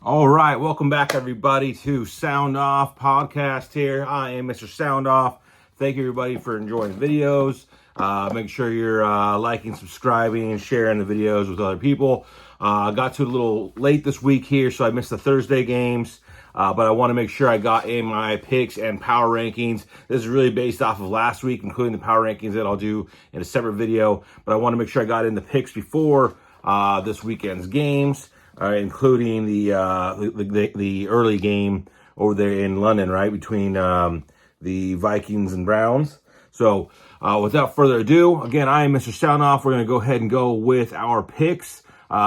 All right, welcome back everybody to Sound Off Podcast here. I am Mr. Sound Off. Thank you everybody for enjoying the videos. Make sure you're liking, subscribing, and sharing the videos with other people. Got to it a little late this week here, so I missed the Thursday games. But I want to make sure I got in my picks and power rankings. This is really based off of last week, including the power rankings that I'll do in a separate video. But I want to make sure I got in the picks before this weekend's games. Including the early game over there in London, right, between the Vikings and Browns. So without further ado, again, I am Mr. Soundoff. We're going to go ahead and go with our picks.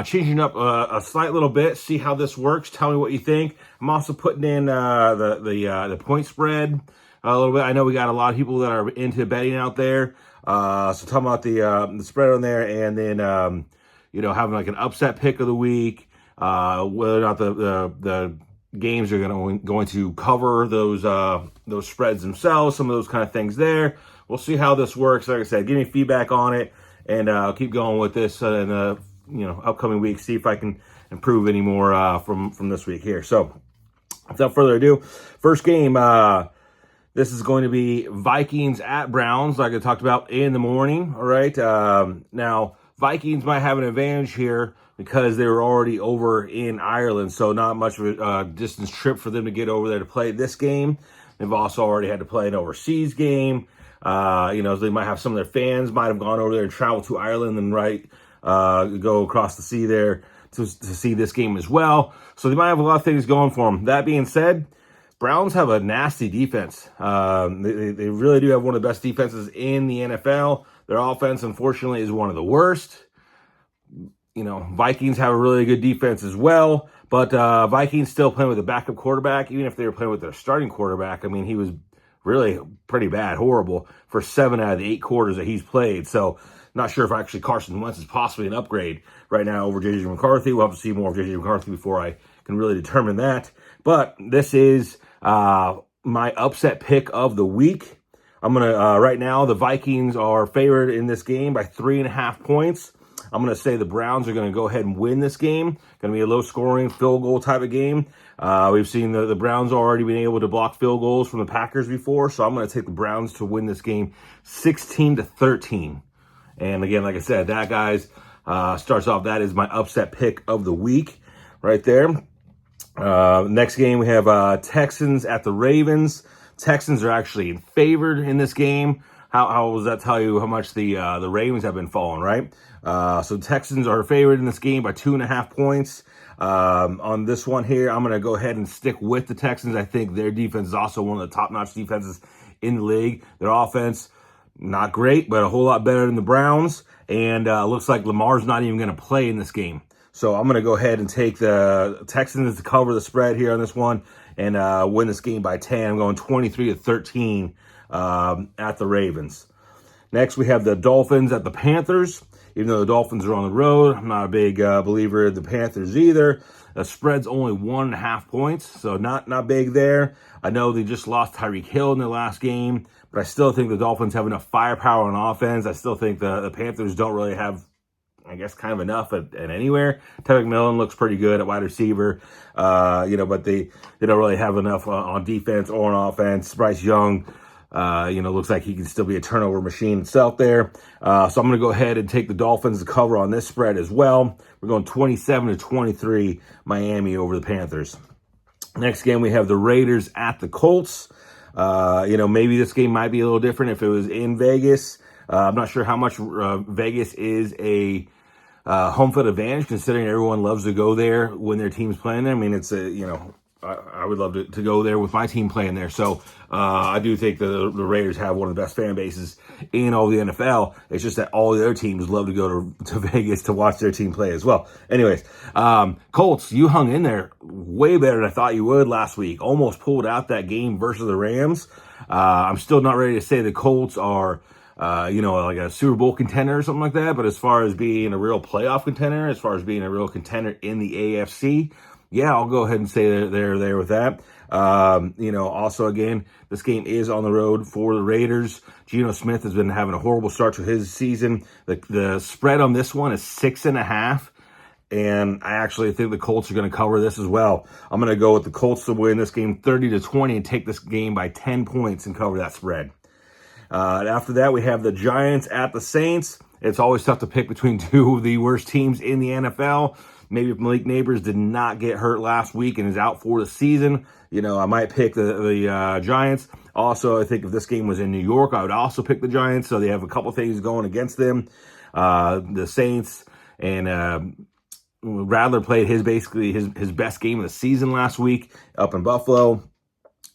Changing up a slight little bit, see how this works. Tell me what you think. I'm also putting in the point spread a little bit. I know we got a lot of people that are into betting out there. So talking about the spread on there, and then having like an upset pick of the week. Whether or not the games are going to cover those spreads themselves, some of those kind of things there. We'll see how this works. Like I said, give me feedback on it, and I'll keep going with this in the upcoming weeks. See if I can improve any more from this week here. So, without further ado, first game. This is going to be Vikings at Browns, like I talked about in the morning. All right. Now, Vikings might have an advantage here because they were already over in Ireland, so not much of a distance trip for them to get over there to play this game. They've also already had to play an overseas game. So they might have some of their fans might have gone over there and traveled to Ireland and go across the sea there to see this game as well. So they might have a lot of things going for them. That being said, Browns have a nasty defense. They really do have one of the best defenses in the NFL. Their offense, unfortunately, is one of the worst. Vikings have a really good defense as well, but Vikings still playing with a backup quarterback. Even if they were playing with their starting quarterback, I mean, he was really pretty bad, horrible for 7 out of the 8 quarters that he's played. So not sure if actually Carson Wentz is possibly an upgrade right now over J.J. McCarthy. We'll have to see more of J.J. McCarthy before I can really determine that. But this is my upset pick of the week. I'm going to, right now, the Vikings are favored in this game by 3.5 points. I'm going to say the Browns are going to go ahead and win this game. Going to be a low-scoring field goal type of game. We've seen the Browns already been able to block field goals from the Packers before, so I'm going to take the Browns to win this game 16-13. And again, like I said, that, guys, starts off. That is my upset pick of the week right there. Next game, we have Texans at the Ravens. Texans are actually favored in this game. How does that tell you how much the Ravens have been falling, right? So Texans are favored in this game by 2.5 points. On this one here, I'm going to go ahead and stick with the Texans. I think their defense is also one of the top-notch defenses in the league. Their offense, not great, but a whole lot better than the Browns. And looks like Lamar's not even going to play in this game. So I'm going to go ahead and take the Texans to cover the spread here on this one and win this game by 10. I'm going 23-13 at the Ravens. Next, we have the Dolphins at the Panthers. Even though the Dolphins are on the road, I'm not a big believer of the Panthers either. The spread's only 1.5 points, so not big there. I know they just lost Tyreek Hill in their last game, but I still think the Dolphins have enough firepower on offense. I still think the Panthers don't really have, I guess, kind of enough at anywhere. Tyreek Millen looks pretty good at wide receiver, but they don't really have enough on defense or on offense. Bryce Young, looks like he can still be a turnover machine itself there. So I'm going to go ahead and take the Dolphins to cover on this spread as well. We're going 27-23 Miami over the Panthers. Next game, we have the Raiders at the Colts. Maybe this game might be a little different if it was in Vegas. I'm not sure how much Vegas is a home field advantage, considering everyone loves to go there when their team's playing there. I mean, it's I would love to go there with my team playing there. So I do think the Raiders have one of the best fan bases in all the NFL. It's just that all the other teams love to go to Vegas to watch their team play as well. Anyways, Colts, you hung in there way better than I thought you would last week. Almost pulled out that game versus the Rams. I'm still not ready to say the Colts are like a Super Bowl contender or something like that. But as far as being a real playoff contender, as far as being a real contender in the AFC, yeah, I'll go ahead and say they're there with that. Also, again, this game is on the road for the Raiders. Geno Smith has been having a horrible start to his season. The spread on this one is 6.5. and I actually think the Colts are going to cover this as well. I'm going to go with the Colts to win this game 30-20 and take this game by 10 points and cover that spread. After that, we have the Giants at the Saints. It's always tough to pick between two of the worst teams in the NFL. Maybe if Malik Neighbors did not get hurt last week and is out for the season, I might pick the Giants. Also, I think if this game was in New York, I would also pick the Giants. So they have a couple things going against them. The Saints and Rattler played his best game of the season last week up in Buffalo.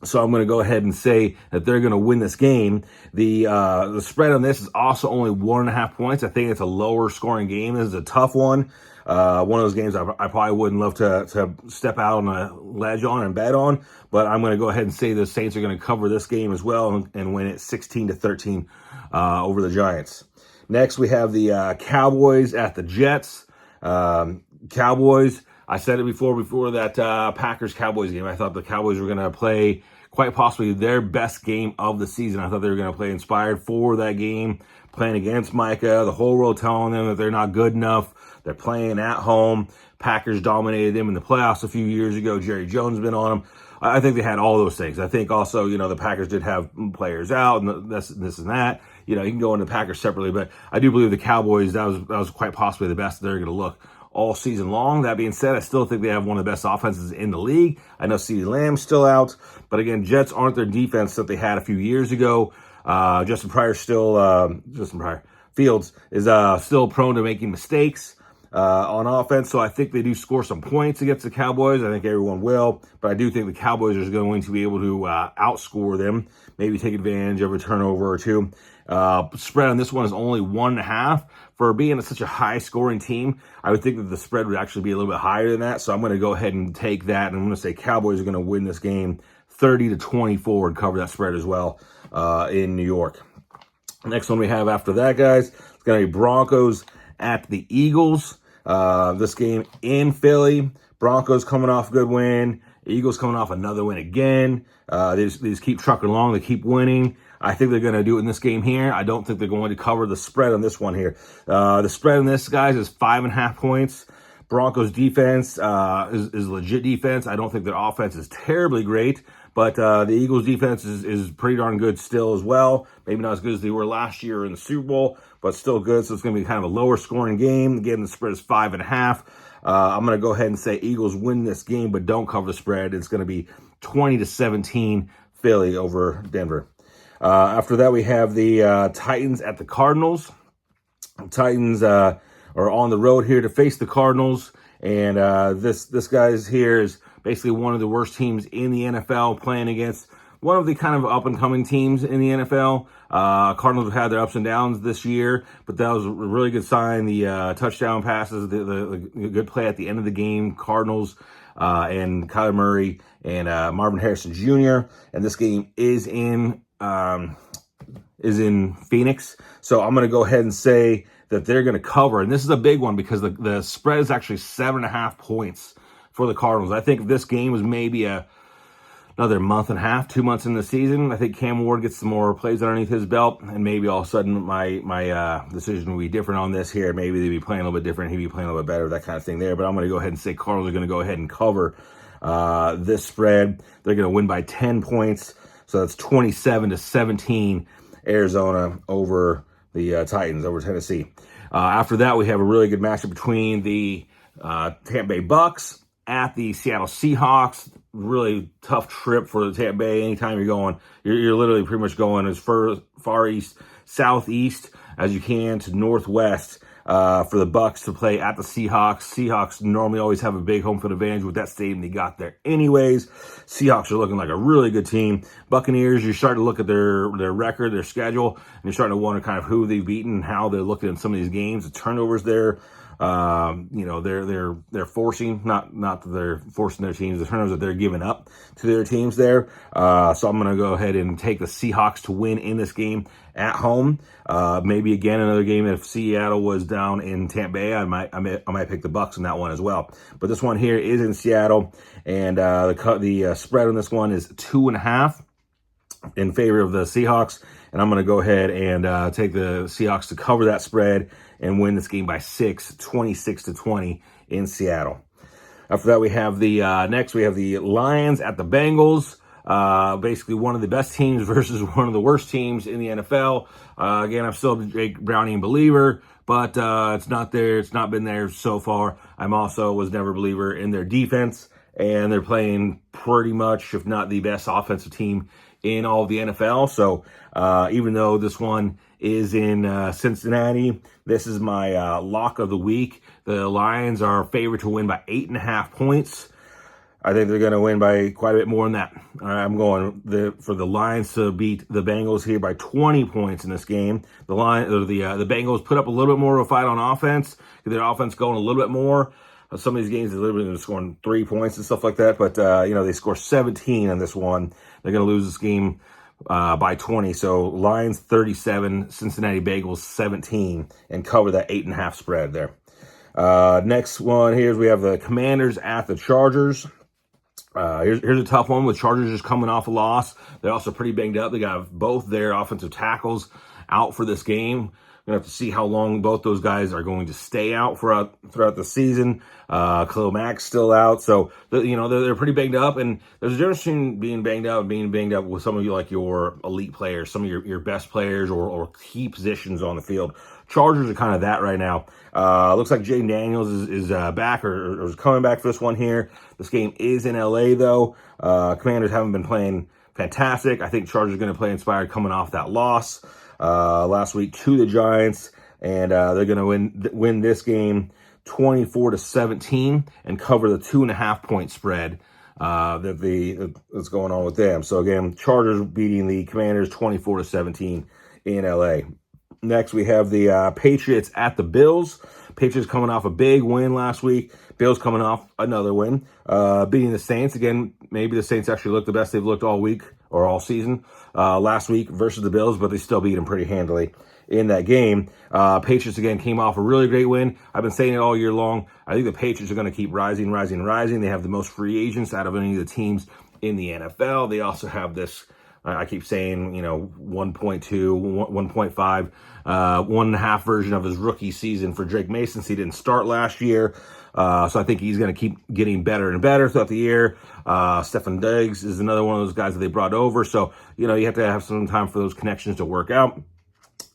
So I'm going to go ahead and say that they're going to win this game. The spread on this is also only 1.5 points. I think it's a lower scoring game. This is a tough one. One of those games I probably wouldn't love to step out on a ledge on and bet on, but I'm going to go ahead and say the Saints are going to cover this game as well and win it 16-13 over the Giants. Next, we have the Cowboys at the Jets. Cowboys, I said it before that Packers-Cowboys game. I thought the Cowboys were going to play quite possibly their best game of the season. I thought they were going to play inspired for that game, playing against Micah, the whole world telling them that they're not good enough. They're playing at home. Packers dominated them in the playoffs a few years ago. Jerry Jones been on them. I think they had all those things. I think also, the Packers did have players out and this and that. You can go into the Packers separately, but I do believe the Cowboys, that was quite possibly the best they're going to look all season long. That being said, I still think they have one of the best offenses in the league. I know CeeDee Lamb's still out, but again, Jets aren't their defense that they had a few years ago. Justin Fields is still prone to making mistakes on offense, so I think they do score some points against the Cowboys. I think everyone will, but I do think the Cowboys are going to be able to outscore them, maybe take advantage of a turnover or two. Spread on this one is only 1.5. For being such a high-scoring team, I would think that the spread would actually be a little bit higher than that, so I'm going to go ahead and take that, and I'm going to say Cowboys are going to win this game 30-24 and cover that spread as well in New York. Next one we have after that, guys, it's going to be Broncos at the Eagles. This game in Philly. Broncos coming off a good win. Eagles coming off another win again. They just keep trucking along. They keep winning. I think they're going to do it in this game here. I don't think they're going to cover the spread on this one here. The spread on this, guys, is 5.5 points. Broncos defense is legit defense. I don't think their offense is terribly great, but the Eagles defense is pretty darn good still as well. Maybe not as good as they were last year in the Super Bowl, but still good. So it's going to be kind of a lower scoring game. Again, the spread is 5.5. I'm going to go ahead and say Eagles win this game, but don't cover the spread. It's going to be 20-17 Philly over Denver. After that, we have the Titans at the Cardinals. Titans are on the road here to face the Cardinals, and this guy's here is basically one of the worst teams in the NFL, playing against one of the kind of up-and-coming teams in the NFL. Cardinals have had their ups and downs this year, but that was a really good sign. The touchdown passes, the good play at the end of the game, Cardinals and Kyler Murray and Marvin Harrison Jr., and this game is in Phoenix. So I'm going to go ahead and say that they're going to cover. And this is a big one because the spread is actually 7.5 points for the Cardinals. I think if this game was maybe another month and a half, 2 months in the season, I think Cam Ward gets some more plays underneath his belt, and maybe all of a sudden my decision will be different on this here. Maybe they'd be playing a little bit different, he'd be playing a little bit better, that kind of thing there. But I'm going to go ahead and say Cardinals are going to go ahead and cover this spread. They're going to win by 10 points. So that's 27-17 Arizona over the Titans, over Tennessee. After that, we have a really good matchup between the Tampa Bay Bucks at the Seattle Seahawks. Really tough trip for the Tampa Bay. Anytime you're going, you're literally pretty much going as far east, southeast as you can to northwest for the Bucks to play at the Seahawks. Seahawks normally always have a big home field advantage with that stadium they got there anyways. Seahawks are looking like a really good team. Buccaneers, you're starting to look at their record, their schedule, and you're starting to wonder kind of who they've beaten and how they're looking in some of these games. The turnovers there, they're forcing, not that they're forcing their teams, the turnovers that they're giving up to their teams there. So I'm going to go ahead and take the Seahawks to win in this game at home. Maybe again another game if Seattle was down in Tampa Bay, I might pick the Bucks in that one as well. But this one here is in Seattle, and the spread on this one is 2.5 in favor of the Seahawks, and I'm going to go ahead and take the Seahawks to cover that spread and win this game by 6, 26-20 in Seattle. After that, we have the next we have the Lions at the Bengals. Basically one of the best teams versus one of the worst teams in the NFL. Again, I'm still a Jake Browning believer, but it's not there. It's not been there so far. I'm also was never a believer in their defense, and they're playing pretty much, if not the best offensive team in all of the NFL. So even though this one is in Cincinnati, this is my lock of the week. The Lions are favored to win by 8.5 points. I think they're going to win by quite a bit more than that. I'm going for the Lions to beat the Bengals here by 20 points in this game. The Bengals put up a little bit more of a fight on offense. Get their offense going a little bit more. Some of these games, they're literally scoring 3 points and stuff like that. But, they score 17 on this one. They're going to lose this game by 20. So Lions 37, Cincinnati Bengals 17, and cover that 8.5 spread there. Next one here is we have the Commanders at the Chargers. Here's a tough one with Chargers just coming off a loss. They're also pretty banged up. They got both their offensive tackles out for this game. We're going to have to see how long both those guys are going to stay out throughout the season. Khalil Mack's still out. So, they're pretty banged up. And there's a difference between being banged up and being banged up with some of you, like your elite players, some of your best players or key positions on the field. Chargers are kind of that right now. Looks like Jaden Daniels is back or is coming back for this one here. This game is in LA, though. Commanders haven't been playing fantastic. I think Chargers are going to play inspired coming off that loss last week to the Giants, and they're going to win this game 24-17 and cover the 2.5 point spread that's going on with them. So again, Chargers beating the Commanders 24-17 in LA. Next, we have the Patriots at the Bills. Patriots coming off a big win last week. Bills coming off another win, beating the Saints. Again, maybe the Saints actually look the best they've looked all week or all season last week versus the Bills, but they still beat them pretty handily in that game. Patriots, again, came off a really great win. I've been saying it all year long. I think the Patriots are going to keep rising. They have the most free agents out of any of the teams in the NFL. They also have this, I keep saying, 1.2, 1.5, 1.5 version of his rookie season for Drake Mason. He didn't start last year. So I think he's going to keep getting better and better throughout the year. Stefon Diggs is another one of those guys that they brought over. So, you have to have some time for those connections to work out.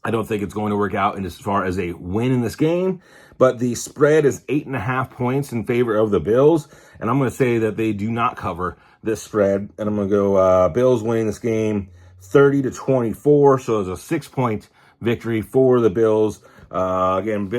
I don't think it's going to work out in as far as a win in this game, but the spread is 8.5 points in favor of the Bills. And I'm going to say that they do not cover this spread. And I'm going to go Bills winning this game 30-24. So it's a 6-point victory for the Bills. Again,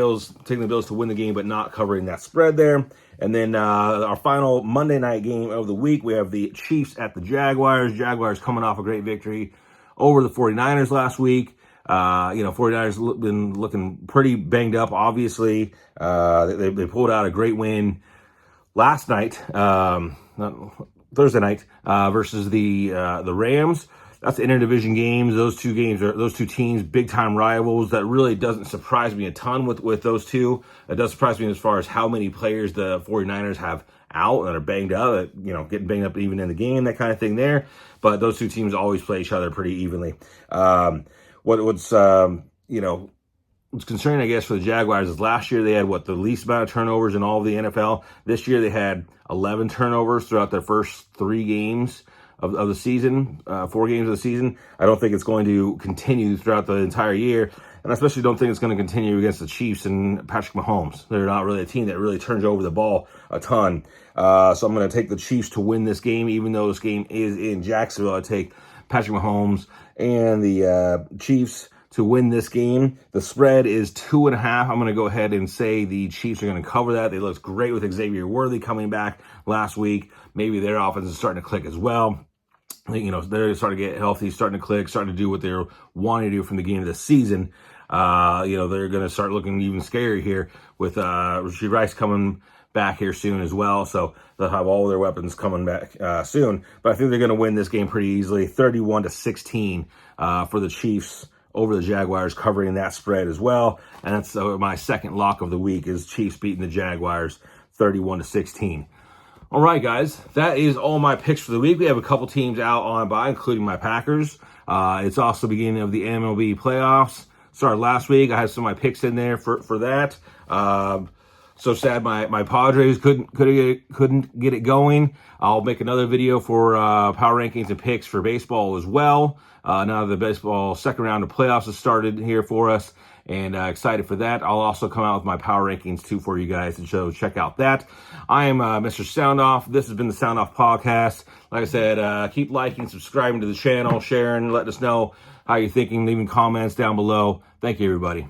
taking the Bills to win the game, but not covering that spread there. And then our final Monday night game of the week, we have the Chiefs at the Jaguars. Jaguars coming off a great victory over the 49ers last week. 49ers been looking pretty banged up, obviously. They pulled out a great win last night, Thursday night, versus the Rams. That's the interdivision games. Those two teams, big time rivals. That really doesn't surprise me a ton with those two. It does surprise me as far as how many players the 49ers have out that are banged up, getting banged up even in the game, that kind of thing there. But those two teams always play each other pretty evenly. What's concerning, I guess, for the Jaguars is last year they had the least amount of turnovers in all of the NFL. This year they had 11 turnovers throughout their first 3 games of the season, 4 games of the season. I don't think it's going to continue throughout the entire year, and I especially don't think it's going to continue against the Chiefs and Patrick Mahomes. They're not really a team that really turns over the ball a ton. So I'm going to take the Chiefs to win this game, even though this game is in Jacksonville. I take Patrick Mahomes and the Chiefs to win this game. The spread is 2.5. I'm going to go ahead and say the Chiefs are going to cover that. They looked great with Xavier Worthy coming back last week. Maybe their offense is starting to click as well. They're starting to get healthy, starting to click, starting to do what they're wanting to do from the beginning of the season. They're going to start looking even scary here with Rashee Rice coming back here soon as well. So they'll have all their weapons coming back soon. But I think they're going to win this game pretty easily, 31-16 for the Chiefs over the Jaguars, covering that spread as well. And that's my second lock of the week is Chiefs beating the Jaguars 31-16. All right, guys, that is all my picks for the week. We have a couple teams out on bye, including my Packers. It's also beginning of the MLB playoffs. Started last week. I had some of my picks in there for that. So sad my Padres couldn't get it going. I'll make another video for power rankings and picks for baseball as well. Now the baseball second round of playoffs has started here for us, and excited for that. I'll also come out with my power rankings too for you guys, and so check out that. I am Mr. Sound Off. This has been the Sound Off Podcast. Like I said, keep liking, subscribing to the channel, sharing, letting us know how you're thinking, leaving comments down below. Thank you, everybody.